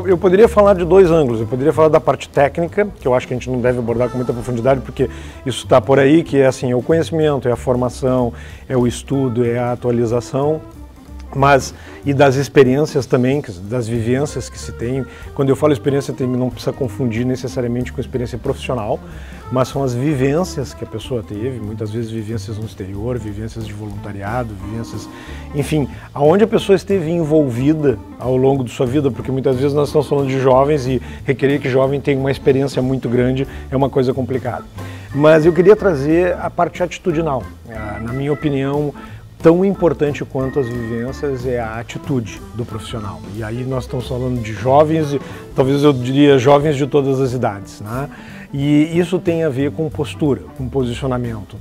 eu poderia falar de dois ângulos. Eu poderia falar da parte técnica, que eu acho que a gente não deve abordar com muita profundidade, porque isso está por aí, que é assim, é o conhecimento, é a formação, é o estudo, é a atualização, mas e das experiências também, das vivências que se tem. Quando eu falo experiência, não precisa confundir necessariamente com experiência profissional, mas são as vivências que a pessoa teve, muitas vezes vivências no exterior, vivências de voluntariado, vivências, enfim, aonde a pessoa esteve envolvida ao longo de sua vida, porque muitas vezes nós estamos falando de jovens e requerer que jovem tenha uma experiência muito grande é uma coisa complicada. Mas eu queria trazer a parte atitudinal. Na minha opinião, tão importante quanto as vivências é a atitude do profissional. E aí nós estamos falando de jovens, talvez eu diria jovens de todas as idades, né? E isso tem a ver com postura, com posicionamento.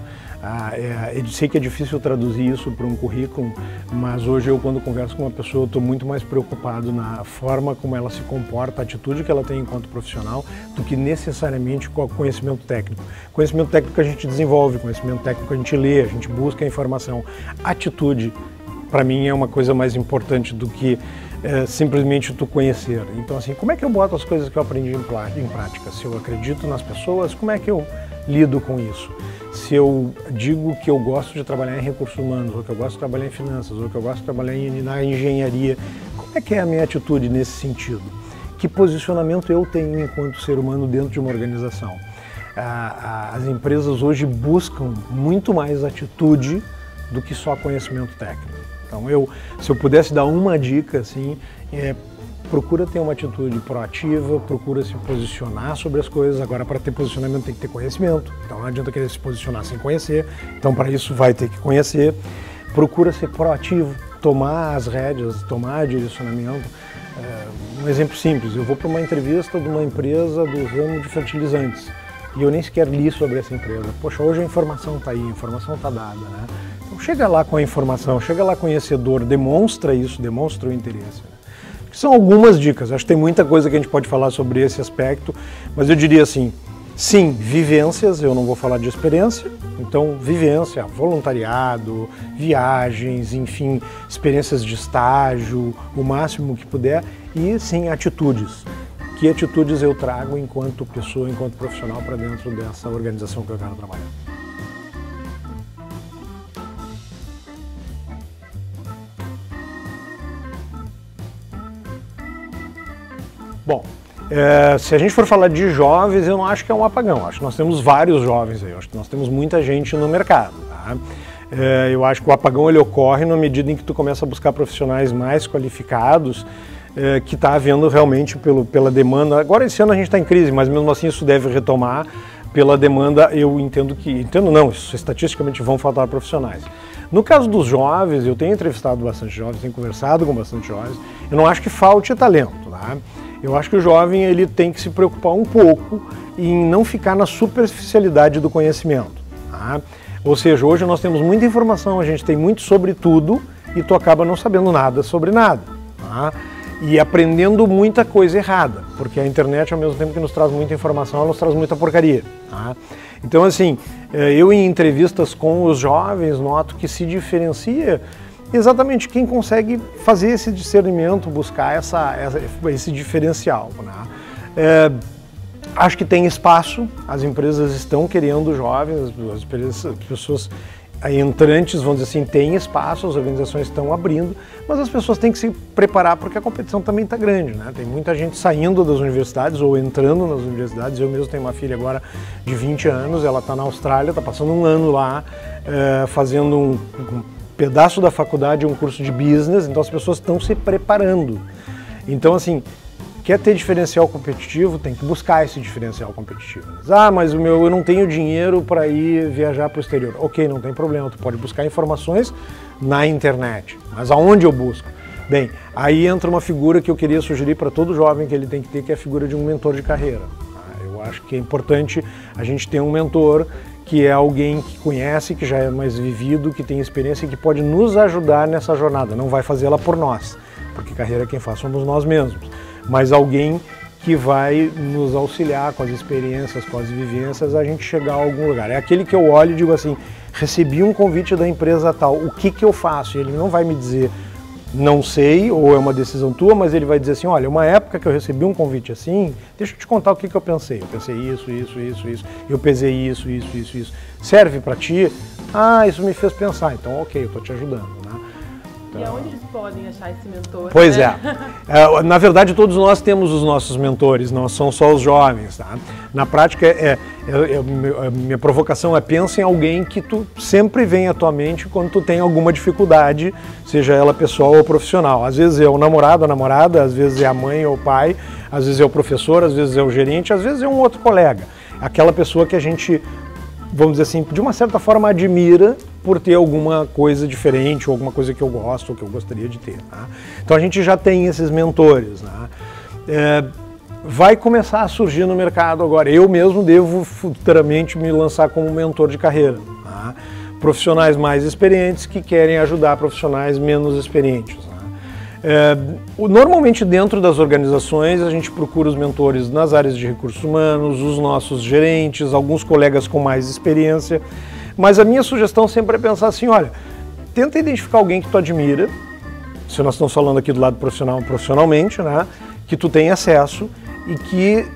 Eu sei que é difícil traduzir isso para um currículo, mas hoje eu, quando converso com uma pessoa, estou muito mais preocupado na forma como ela se comporta, a atitude que ela tem enquanto profissional, do que necessariamente com o conhecimento técnico. Conhecimento técnico a gente desenvolve, conhecimento técnico a gente lê, a gente busca a informação. Atitude, para mim, é uma coisa mais importante do que simplesmente tu conhecer. Então, assim, como é que eu boto as coisas que eu aprendi em prática? Se eu acredito nas pessoas, como é que eu lido com isso? Se eu digo que eu gosto de trabalhar em recursos humanos, ou que eu gosto de trabalhar em finanças, ou que eu gosto de trabalhar na engenharia, como é que é a minha atitude nesse sentido? Que posicionamento eu tenho enquanto ser humano dentro de uma organização? As empresas hoje buscam muito mais atitude do que só conhecimento técnico. Então, se eu pudesse dar uma dica, assim, procura ter uma atitude proativa, procura se posicionar sobre as coisas. Agora, para ter posicionamento tem que ter conhecimento, então não adianta querer se posicionar sem conhecer, então para isso vai ter que conhecer. Procura ser proativo, tomar as rédeas, tomar direcionamento. Um exemplo simples, eu vou para uma entrevista de uma empresa do ramo de fertilizantes e eu nem sequer li sobre essa empresa. Poxa, hoje a informação está aí, a informação está dada, né? Então chega lá com a informação, chega lá conhecedor, demonstra isso, demonstra o interesse, né? São algumas dicas, acho que tem muita coisa que a gente pode falar sobre esse aspecto, mas eu diria assim, sim, vivências, eu não vou falar de experiência, então vivência, voluntariado, viagens, enfim, experiências de estágio, o máximo que puder, e sim, atitudes. Que atitudes eu trago enquanto pessoa, enquanto profissional para dentro dessa organização que eu quero trabalhar. Bom, se a gente for falar de jovens, eu não acho que é um apagão. Acho que nós temos vários jovens aí, acho que nós temos muita gente no mercado. Tá? Eu acho que o apagão ele ocorre na medida em que tu começa a buscar profissionais mais qualificados, que está havendo realmente pela demanda. Agora esse ano a gente está em crise, mas mesmo assim isso deve retomar pela demanda. Eu entendo não, isso estatisticamente vão faltar profissionais. No caso dos jovens, eu tenho entrevistado bastante jovens, tenho conversado com bastante jovens, eu não acho que falte talento, tá? Eu acho que o jovem ele tem que se preocupar um pouco em não ficar na superficialidade do conhecimento. Tá? Ou seja, hoje nós temos muita informação, a gente tem muito sobre tudo e tu acaba não sabendo nada sobre nada. Tá? E aprendendo muita coisa errada, porque a internet, ao mesmo tempo que nos traz muita informação, ela nos traz muita porcaria. Tá? Então, assim, eu em entrevistas com os jovens noto que se diferencia exatamente quem consegue fazer esse discernimento, buscar esse diferencial. Né? Acho que tem espaço, as empresas estão querendo jovens, as pessoas entrantes, vamos dizer assim, têm espaço, as organizações estão abrindo, mas as pessoas têm que se preparar porque a competição também está grande. Né? Tem muita gente saindo das universidades ou entrando nas universidades. Eu mesmo tenho uma filha agora de 20 anos, ela está na Austrália, está passando um ano lá, fazendo um pedaço da faculdade, um curso de business, então as pessoas estão se preparando. Então, assim, quer ter diferencial competitivo, tem que buscar esse diferencial competitivo. Mas eu não tenho dinheiro para ir viajar para o exterior. Ok, não tem problema, tu pode buscar informações na internet. Mas aonde eu busco? Bem, aí entra uma figura que eu queria sugerir para todo jovem que ele tem que ter, que é a figura de um mentor de carreira. Eu acho que é importante a gente ter um mentor que é alguém que conhece, que já é mais vivido, que tem experiência e que pode nos ajudar nessa jornada. Não vai fazê-la por nós, porque carreira quem faz somos nós mesmos. Mas alguém que vai nos auxiliar com as experiências, com as vivências, a gente chegar a algum lugar. É aquele que eu olho e digo assim, recebi um convite da empresa tal, o que eu faço? E ele não vai me dizer não sei, ou é uma decisão tua, mas ele vai dizer assim, olha, uma época que eu recebi um convite assim, deixa eu te contar o que eu pensei. Eu pensei isso, eu pesei isso. Serve para ti? Ah, isso me fez pensar, então ok, eu estou te ajudando, né? E aonde eles podem achar esse mentor? Pois né? Na verdade, todos nós temos os nossos mentores, não são só os jovens. Tá? Na prática, minha provocação é pensa em alguém que tu sempre vem à tua mente quando tu tem alguma dificuldade, seja ela pessoal ou profissional. Às vezes é o namorado, a namorada, às vezes é a mãe ou o pai, às vezes é o professor, às vezes é o gerente, às vezes é um outro colega. Aquela pessoa que a gente, vamos dizer assim, de uma certa forma admira por ter alguma coisa diferente, ou alguma coisa que eu gosto, ou que eu gostaria de ter. Tá? Então a gente já tem esses mentores. Né? Vai começar a surgir no mercado agora. Eu mesmo devo futuramente me lançar como mentor de carreira. Tá? Profissionais mais experientes que querem ajudar profissionais menos experientes. Normalmente dentro das organizações a gente procura os mentores nas áreas de recursos humanos, os nossos gerentes, alguns colegas com mais experiência, mas a minha sugestão sempre é pensar assim, olha, tenta identificar alguém que tu admira, se nós estamos falando aqui do lado profissional, profissionalmente, né, que tu tem acesso e que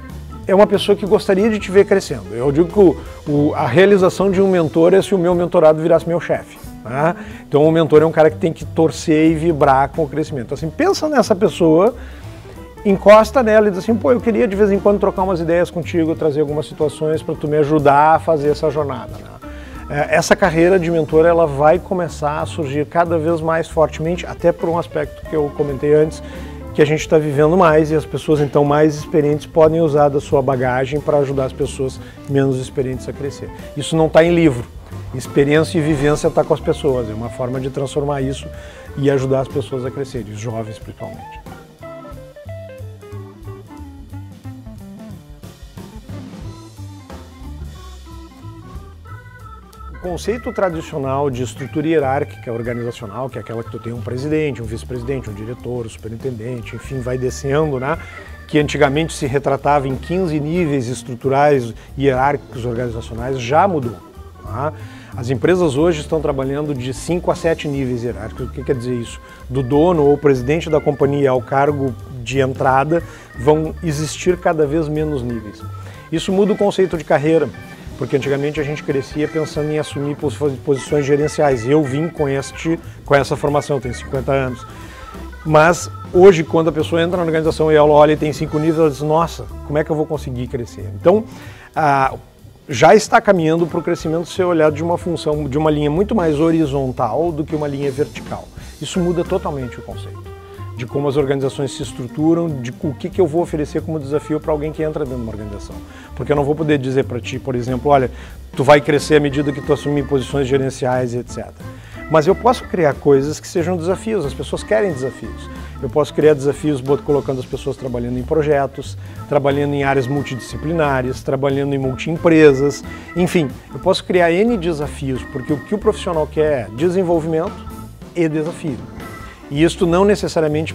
é uma pessoa que gostaria de te ver crescendo. Eu digo que a realização de um mentor é se o meu mentorado virasse meu chefe. Né? Então o mentor é um cara que tem que torcer e vibrar com o crescimento. Assim, pensa nessa pessoa, encosta nela e diz assim, pô, eu queria de vez em quando trocar umas ideias contigo, trazer algumas situações para tu me ajudar a fazer essa jornada. Né? Essa carreira de mentor ela vai começar a surgir cada vez mais fortemente, até por um aspecto que eu comentei antes, que a gente está vivendo mais e as pessoas então mais experientes podem usar da sua bagagem para ajudar as pessoas menos experientes a crescer. Isso não está em livro. Experiência e vivência está com as pessoas, é uma forma de transformar isso e ajudar as pessoas a crescerem, os jovens principalmente. O conceito tradicional de estrutura hierárquica organizacional, que é aquela que tu tem um presidente, um vice-presidente, um diretor, um superintendente, enfim, vai descendo, né? Que antigamente se retratava em 15 níveis estruturais hierárquicos organizacionais, já mudou. Tá? As empresas hoje estão trabalhando de 5 a 7 níveis hierárquicos. O que quer dizer isso? Do dono ou presidente da companhia ao cargo de entrada, vão existir cada vez menos níveis. Isso muda o conceito de carreira, porque antigamente a gente crescia pensando em assumir posições gerenciais. Eu vim com essa formação, eu tenho 50 anos. Mas hoje, quando a pessoa entra na organização e ela olha e tem 5 níveis, ela diz, nossa, como é que eu vou conseguir crescer? Então, já está caminhando para o crescimento ser olhado de uma função, de uma linha muito mais horizontal do que uma linha vertical. Isso muda totalmente o conceito de como as organizações se estruturam, de o que eu vou oferecer como desafio para alguém que entra dentro de uma organização. Porque eu não vou poder dizer para ti, por exemplo, olha, tu vai crescer à medida que tu assumir posições gerenciais, etc. Mas eu posso criar coisas que sejam desafios, as pessoas querem desafios. Eu posso criar desafios colocando as pessoas trabalhando em projetos, trabalhando em áreas multidisciplinares, trabalhando em multiempresas, enfim, eu posso criar N desafios, porque o que o profissional quer é desenvolvimento e desafio. E isso não necessariamente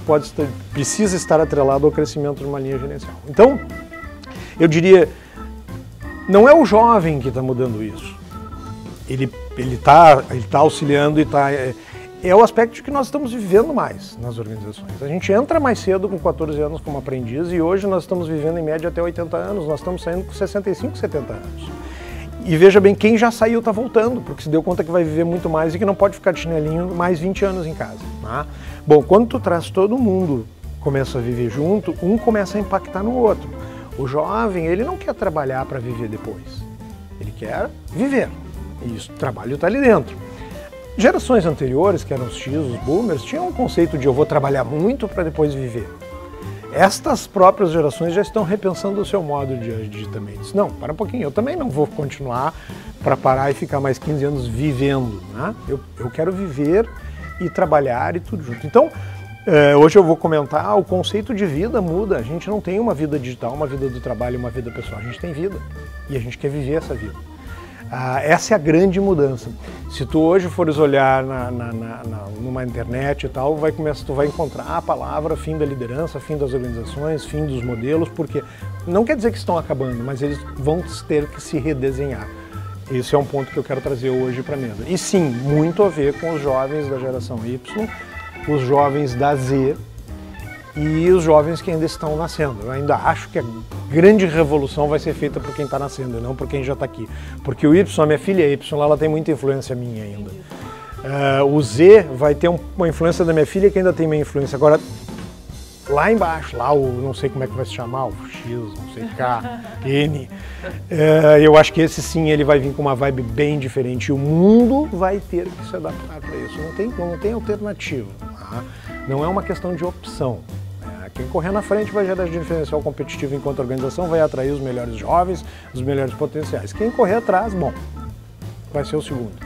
precisa estar atrelado ao crescimento de uma linha gerencial. Então, eu diria, não é o jovem que está mudando isso. Ele tá auxiliando e é o aspecto de que nós estamos vivendo mais nas organizações. A gente entra mais cedo com 14 anos como aprendiz e hoje nós estamos vivendo em média até 80 anos, nós estamos saindo com 65, 70 anos. E veja bem, quem já saiu está voltando, porque se deu conta que vai viver muito mais e que não pode ficar de chinelinho mais 20 anos em casa. Tá? Bom, quando tu traz todo mundo, começa a viver junto, um começa a impactar no outro. O jovem, ele não quer trabalhar para viver depois, ele quer viver. E isso, o trabalho está ali dentro. Gerações anteriores, que eram os X, os boomers, tinham um conceito de eu vou trabalhar muito para depois viver. Estas próprias gerações já estão repensando o seu modo de agir também. Diz, não, para um pouquinho, eu também não vou continuar para parar e ficar mais 15 anos vivendo. Né? Eu quero viver e trabalhar e tudo junto. Então, hoje eu vou comentar, o conceito de vida muda. A gente não tem uma vida digital, uma vida do trabalho e uma vida pessoal. A gente tem vida e a gente quer viver essa vida. Essa é a grande mudança. Se tu hoje fores olhar numa internet e tal, tu vai encontrar a palavra fim da liderança, fim das organizações, fim dos modelos, porque não quer dizer que estão acabando, mas eles vão ter que se redesenhar. Esse é um ponto que eu quero trazer hoje para a mesa. E sim, muito a ver com os jovens da geração Y, os jovens da Z e os jovens que ainda estão nascendo. Eu ainda acho que a grande revolução vai ser feita por quem está nascendo e não por quem já está aqui. Porque o Y, a minha filha Y, ela tem muita influência minha ainda. O Z vai ter uma influência da minha filha que ainda tem minha influência. Agora, lá embaixo, lá o não sei como é que vai se chamar, o X, não sei, K, N, eu acho que esse sim ele vai vir com uma vibe bem diferente. E o mundo vai ter que se adaptar para isso. Não tem alternativa. Tá? Não é uma questão de opção. Quem correr na frente vai gerar diferencial competitivo enquanto organização, vai atrair os melhores jovens, os melhores potenciais. Quem correr atrás, bom, vai ser o segundo.